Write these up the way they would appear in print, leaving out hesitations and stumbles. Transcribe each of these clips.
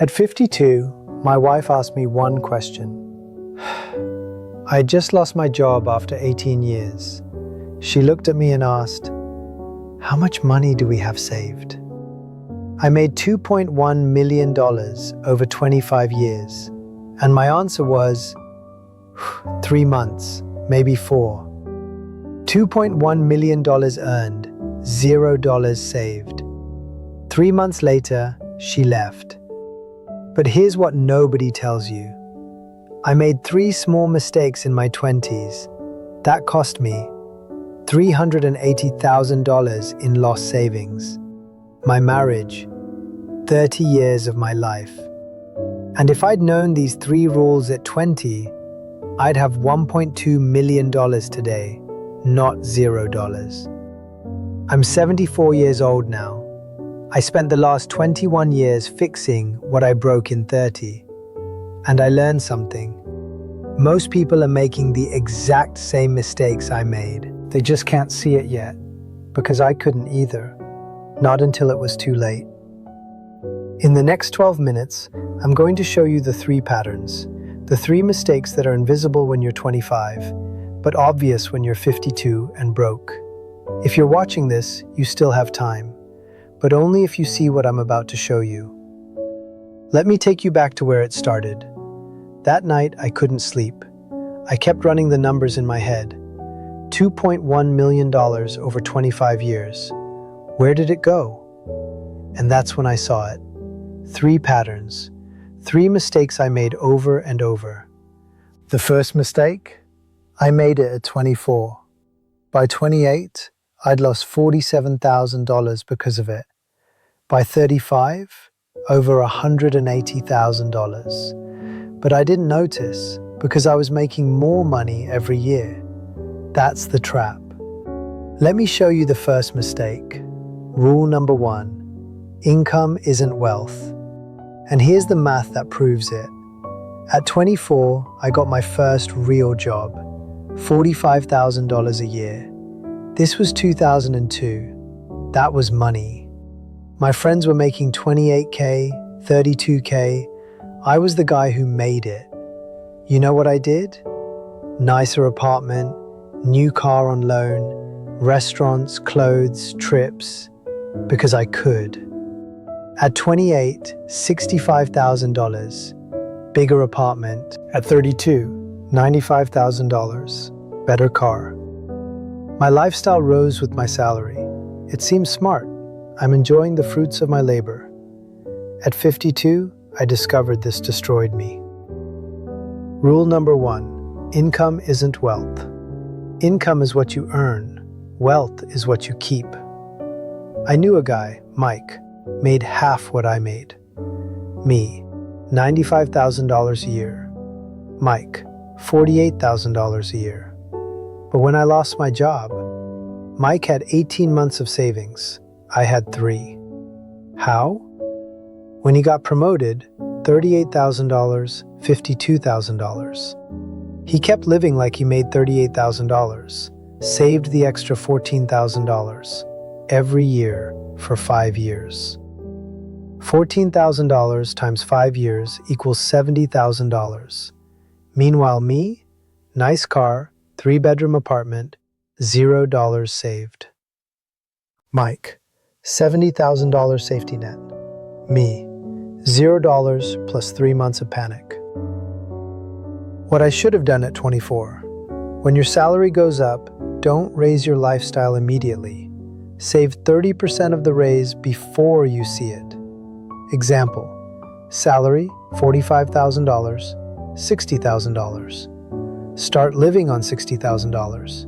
At 52, my wife asked me one question. I had just lost my job after 18 years. She looked at me and asked, "How much money do we have saved?" I made $2.1 million over 25 years, and my answer was 3 months, maybe 4. $2.1 million earned, $0 saved. 3 months later, she left. But here's what nobody tells you. I made 3 small mistakes in my 20s. That cost me $380,000 in lost savings. My marriage, 30 years of my life. And if I'd known these 3 rules at 20, I'd have $1.2 million today, not $0. I'm 74 years old now. I spent the last 21 years fixing what I broke in 30. And I learned something. Most people are making the exact same mistakes I made. They just can't see it yet, because I couldn't either. Not until it was too late. In the next 12 minutes, I'm going to show you the 3 patterns, the 3 mistakes that are invisible when you're 25, but obvious when you're 52 and broke. If you're watching this, you still have time, but only if you see what I'm about to show you. Let me take you back to where it started. That night, I couldn't sleep. I kept running the numbers in my head. $2.1 million over 25 years. Where did it go? And that's when I saw it. 3 patterns. 3 mistakes I made over and over. The first mistake? I made it at 24. By 28, I'd lost $47,000 because of it. By 35, over $180,000. But I didn't notice because I was making more money every year. That's the trap. Let me show you the first mistake. Rule number 1. Income isn't wealth. And here's the math that proves it. At 24, I got my first real job, $45,000 a year. This was 2002. That was money. My friends were making $28K, $32K. I was the guy who made it. You know what I did? Nicer apartment, new car on loan, restaurants, clothes, trips, because I could. At 28, $65,000, bigger apartment. At 32, $95,000, better car. My lifestyle rose with my salary. It seems smart. I'm enjoying the fruits of my labor. At 52, I discovered this destroyed me. Rule number 1, income isn't wealth. Income is what you earn. Wealth is what you keep. I knew a guy, Mike, made half what I made. Me, $95,000 a year. Mike, $48,000 a year. But when I lost my job, Mike had 18 months of savings. I had 3. How? When he got promoted, $38,000, $52,000. He kept living like he made $38,000, saved the extra $14,000 every year for 5 years. $14,000 times 5 years equals $70,000. Meanwhile, me, nice car, 3-bedroom apartment, $0 saved. Mike, $70,000 safety net. Me, $0 plus 3 months of panic. What I should have done at 24. When your salary goes up, don't raise your lifestyle immediately. Save 30% of the raise before you see it. Example, salary, $45,000, $60,000. Start living on $60,000.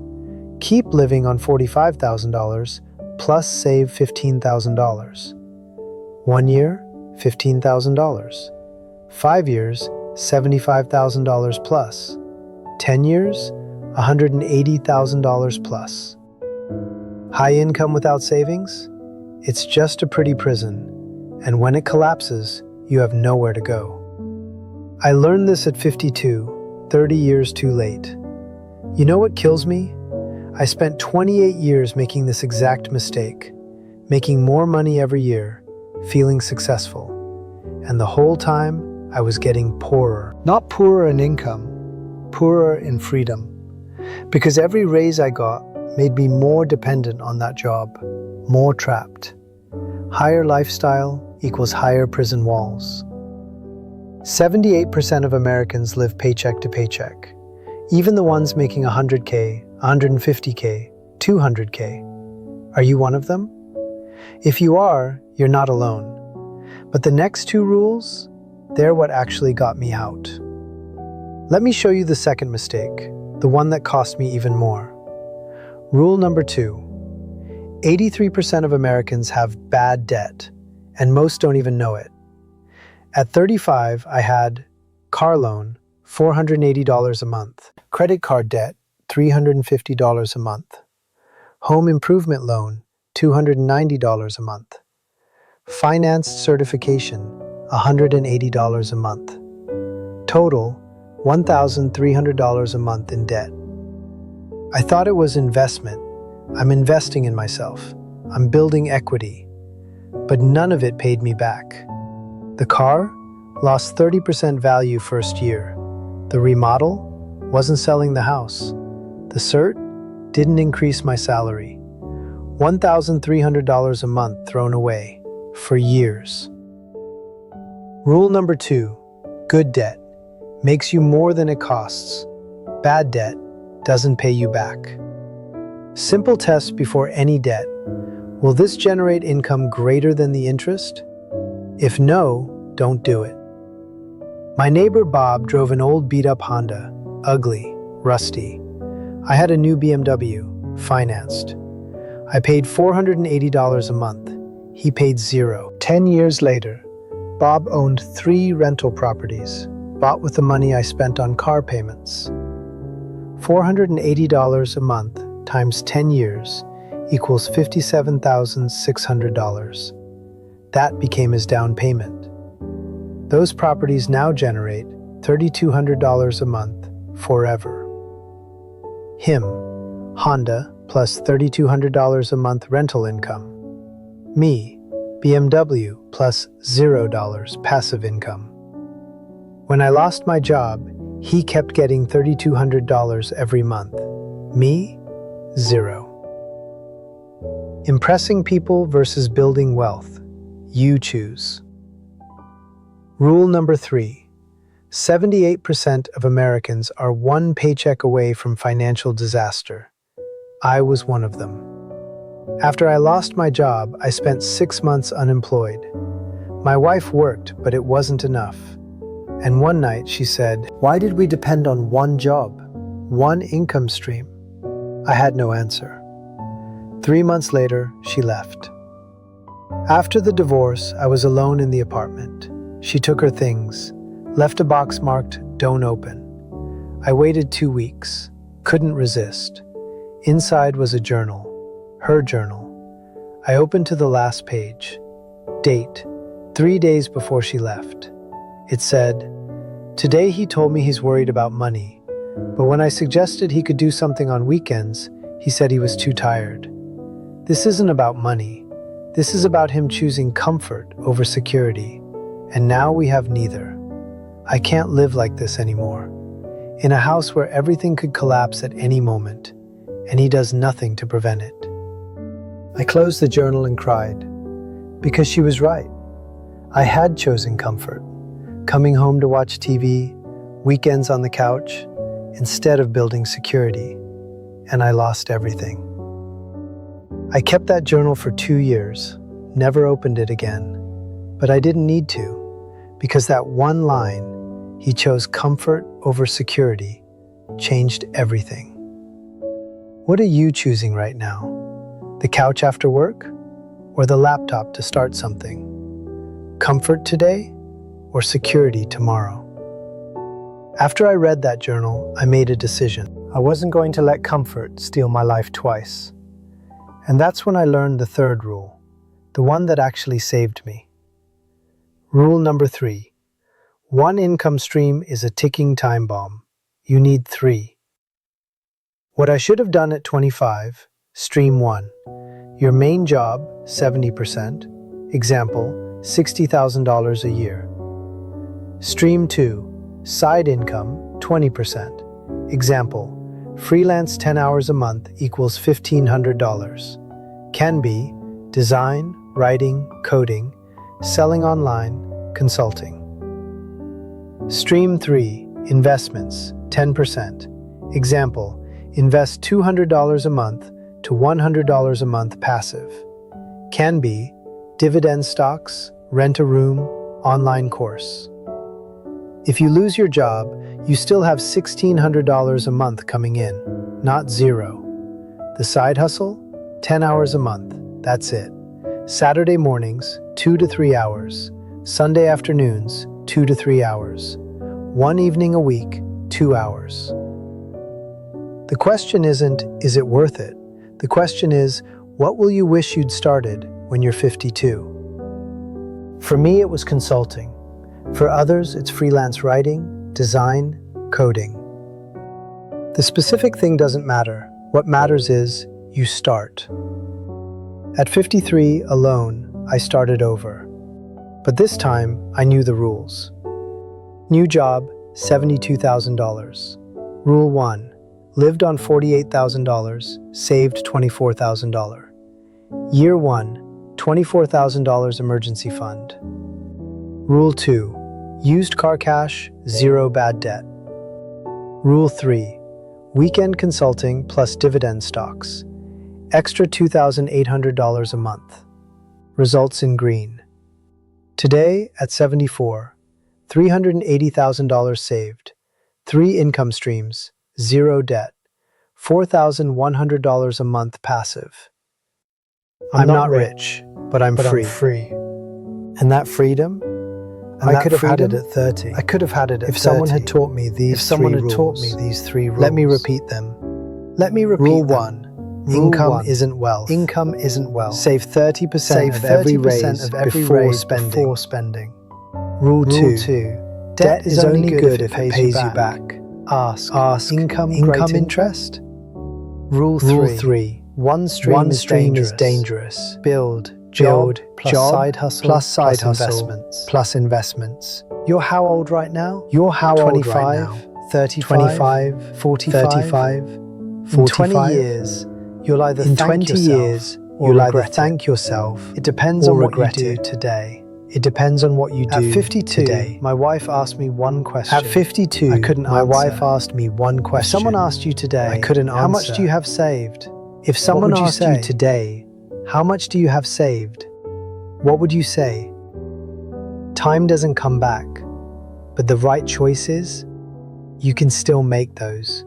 Keep living on $45,000, plus save $15,000. 1 year, $15,000. 5 years, $75,000 plus. 10 years, $180,000 plus. High income without savings? It's just a pretty prison, and when it collapses, you have nowhere to go. I learned this at 52, 30 years too late. You know what kills me? I spent 28 years making this exact mistake, making more money every year, feeling successful. And the whole time, I was getting poorer. Not poorer in income, poorer in freedom. Because every raise I got made me more dependent on that job, more trapped. Higher lifestyle equals higher prison walls. 78% of Americans live paycheck to paycheck. Even the ones making 100K, 150K, 200K. Are you one of them? If you are, you're not alone. But the next two rules, they're what actually got me out. Let me show you the second mistake, the one that cost me even more. Rule number 2. 83% of Americans have bad debt, and most don't even know it. At 35, I had car loan, $480 a month. Credit card debt, $350 a month. Home improvement loan, $290 a month. Financed certification, $180 a month. Total, $1,300 a month in debt. I thought it was investment. I'm investing in myself. I'm building equity. But none of it paid me back. The car lost 30% value first year. The remodel wasn't selling the house. The cert didn't increase my salary. $1,300 a month thrown away for years. Rule number 2, good debt makes you more than it costs. Bad debt doesn't pay you back. Simple test before any debt. Will this generate income greater than the interest? If no, don't do it. My neighbor Bob drove an old beat-up Honda, ugly, rusty. I had a new BMW, financed. I paid $480 a month. He paid $0. 10 years later, Bob owned 3 rental properties, bought with the money I spent on car payments. $480 a month times 10 years equals $57,600. That became his down payment. Those properties now generate $3,200 a month forever. Him, Honda, plus $3,200 a month rental income. Me, BMW, plus $0 passive income. When I lost my job, he kept getting $3,200 every month. Me, $0. Impressing people versus building wealth. You choose. Rule number 3. 78% of Americans are one paycheck away from financial disaster. I was one of them. After I lost my job, I spent 6 months unemployed. My wife worked, but it wasn't enough. And one night she said, "Why did we depend on one job, one income stream?" I had no answer. 3 months later, she left. After the divorce, I was alone in the apartment. She took her things, left a box marked, "Don't open." I waited 2 weeks, couldn't resist. Inside was a journal, her journal. I opened to the last page. Date, 3 days before she left. It said, "Today he told me he's worried about money, but when I suggested he could do something on weekends, he said he was too tired. This isn't about money. This is about him choosing comfort over security. And now we have neither. I can't live like this anymore. In a house where everything could collapse at any moment, and he does nothing to prevent it." I closed the journal and cried, because she was right. I had chosen comfort, coming home to watch TV, weekends on the couch, instead of building security, and I lost everything. I kept that journal for 2 years, never opened it again, but I didn't need to, because that one line, "He chose comfort over security," changed everything. What are you choosing right now? The couch after work, or the laptop to start something? Comfort today, or security tomorrow? After I read that journal, I made a decision. I wasn't going to let comfort steal my life twice. And that's when I learned the third rule, the one that actually saved me. Rule number 3. One income stream is a ticking time bomb. You need 3. What I should have done at 25, stream 1. Your main job, 70%. Example, $60,000 a year. Stream 2, side income, 20%. Example, freelance 10 hours a month equals $1,500. Can be design, writing, coding, selling online, consulting. Stream 3, investments, 10%. Example, invest $200 a month to $100 a month passive. Can be dividend stocks, rent a room, online course. If you lose your job, you still have $1,600 a month coming in, not zero. The side hustle? 10 hours a month, that's it. Saturday mornings, 2 to 3 hours. Sunday afternoons, 2 to 3 hours. One evening a week, 2 hours. The question isn't, is it worth it? The question is, what will you wish you'd started when you're 52? For me, it was consulting. For others, it's freelance writing, design, coding. The specific thing doesn't matter. What matters is you start. At 53, alone, I started over. But this time, I knew the rules. New job, $72,000. Rule 1. Lived on $48,000, saved $24,000. Year 1, $24,000 emergency fund. Rule 2. Used car cash, zero bad debt. Rule 3. Weekend consulting plus dividend stocks. Extra $2,800 a month. Results in green. Today, at 74, $380,000 saved, 3 income streams, 0 debt, $4,100 a month passive. I'm not rich, but I'm free. And that freedom? I could have had it at 30. I could have had it at 30. If someone had taught me these three rules. Let me repeat them. Rule 1. Income isn't wealth. Save 30% of every raise before spending. Rule 2. Debt is only good if it pays you back. Ask. Income interest? Rule 3. One stream is dangerous. Build job plus side hustle plus investments. You're how old right now? 25, 35, 45, 35, 45. In 20 years, you'll either thank yourself. It depends on what you do today. It depends on what you do today. At 52, my wife asked me one question. At 52, I couldn't answer. My wife asked me one question. If someone asked you today, I couldn't answer. How much do you have saved? If someone asked you today, how much do you have saved? What would you say? Time doesn't come back, but the right choices, you can still make those.